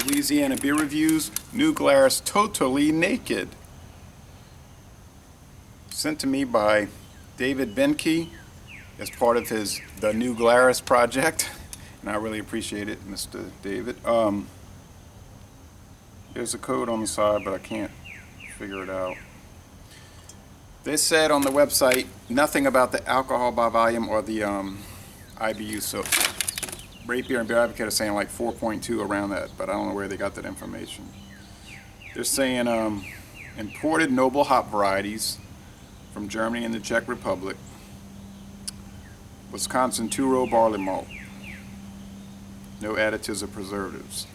Louisiana Beer Reviews, New Glarus Totally Naked. Sent to me by David Benke as part of the New Glarus project, and I really appreciate it, Mr. David. There's a code on the side, but I can't figure it out. They said on the website nothing about the alcohol by volume or the IBU, so Rate Beer and Beer Advocate are saying like 4.2 around that, but I don't know where they got that information. They're saying imported noble hop varieties from Germany and the Czech Republic, Wisconsin 2-row barley malt, no additives or preservatives.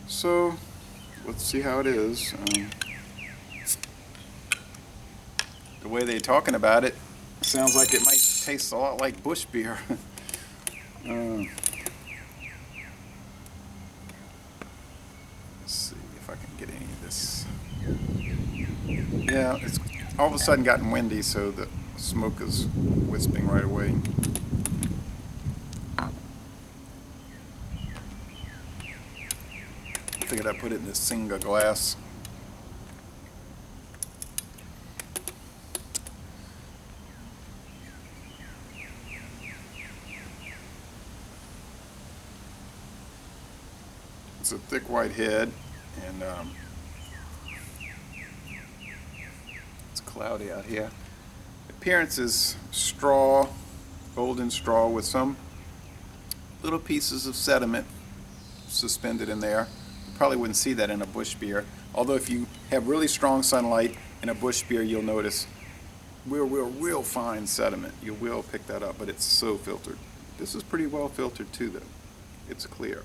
So let's see how it is. The way they're talking about it sounds like it might taste a lot like bush beer. Let's see if I can get any of this. Yeah, it's all of a sudden gotten windy, so the smoke is wisping right away. Figured I'd put it in this Singa glass. It's a thick white head, and it's cloudy out here. Appearance is straw, golden straw with some little pieces of sediment suspended in there. You probably wouldn't see that in a bush beer, although if you have really strong sunlight in a bush beer, you'll notice real fine sediment. You will pick that up, but it's so filtered. This is pretty well filtered too, though. It's clear.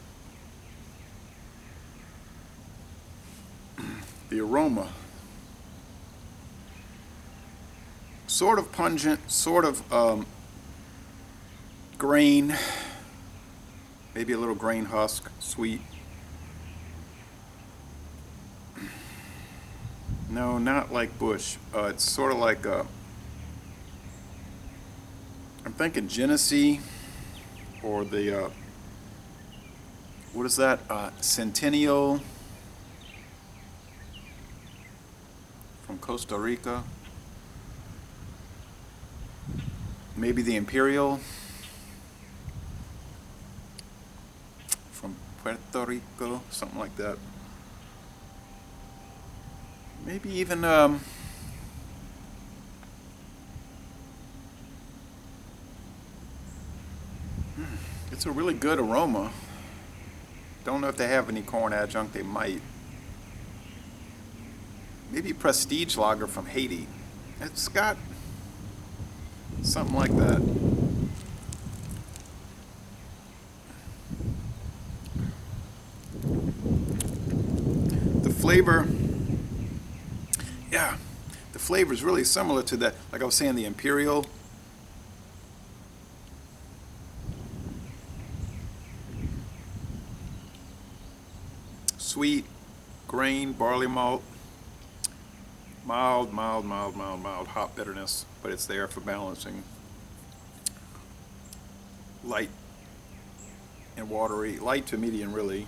The aroma, sort of pungent, sort of grain, maybe a little grain husk, sweet. No, not like bush. It's sort of like I'm thinking Genesee, or the what is that? Centennial from Costa Rica. Maybe the Imperial from Puerto Rico, something like that. Maybe even it's a really good aroma. Don't know if they have any corn adjunct. They might. Maybe Prestige Lager from Haiti. It's got something like that. The flavor, yeah, the flavor is really similar to that, like I was saying, the Imperial. Sweet, grain, barley malt. Mild hop bitterness, but it's there for balancing. Light and watery, light to medium really,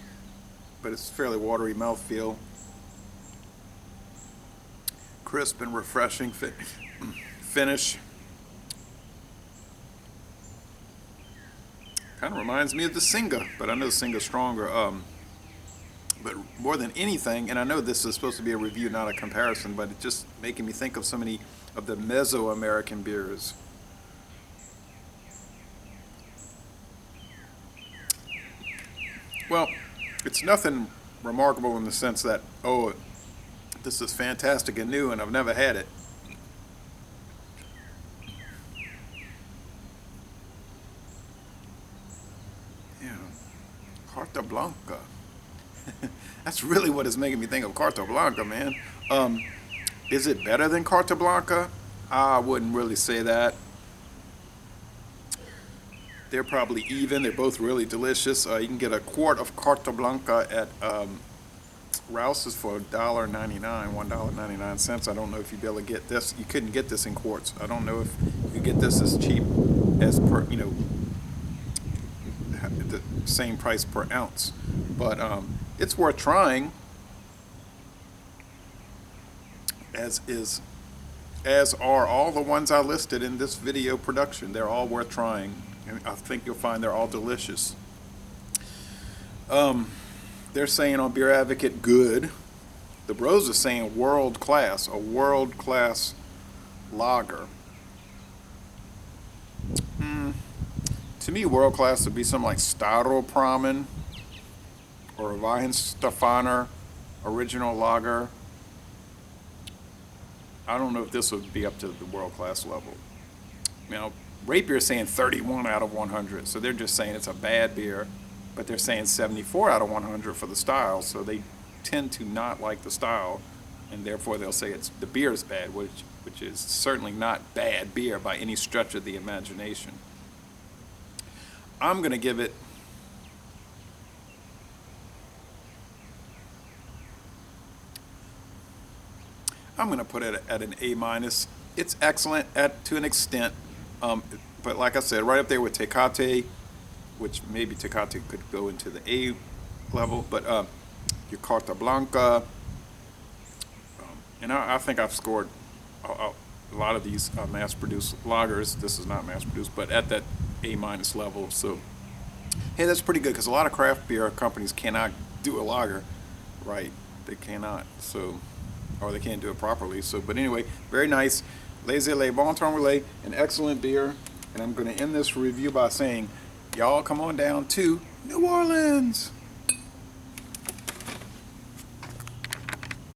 but it's fairly watery mouthfeel. Crisp and refreshing finish. Kind of reminds me of the Singa, but I know Singa's stronger. But more than anything, and I know this is supposed to be a review, not a comparison, but it's just making me think of so many of the Mesoamerican beers. Well, it's nothing remarkable in the sense that, oh, this is fantastic and new and I've never had it. Yeah, Carta Blanca. That's really what is making me think of Carta Blanca, man. Is it better than Carta Blanca? I wouldn't really say that. They're probably even. They're both really delicious. You can get a quart of Carta Blanca at Rouse's for $1.99, $1.99. I don't know if you'd be able to get this. You couldn't get this in quarts. I don't know if you could get this as cheap as the same price per ounce. But it's worth trying, as are all the ones I listed in this video production. They're all worth trying, and I think you'll find they're all delicious. They're saying on Beer Advocate, good. The bros are saying world class, a world class lager. To me, world class would be something like Staropramen or Weihenstephaner original lager. I don't know if this would be up to the world class level. Now, Rapier is saying 31 out of 100, so they're just saying it's a bad beer, but they're saying 74 out of 100 for the style, so they tend to not like the style, and therefore they'll say the beer is bad, which is certainly not bad beer by any stretch of the imagination. I'm going to give it I'm going to put it at an A-. It's excellent to an extent, but like I said, right up there with Tecate, which maybe Tecate could go into the A level, but your Carta Blanca, and I think I've scored a lot of these mass-produced lagers. This is not mass-produced, but at that A- level. So, hey, that's pretty good, because a lot of craft beer companies cannot do a lager right. They cannot. So, or they can't do it properly. So, but anyway, very nice. Les Bon Temps Relais, an excellent beer. And I'm going to end this review by saying, y'all come on down to New Orleans.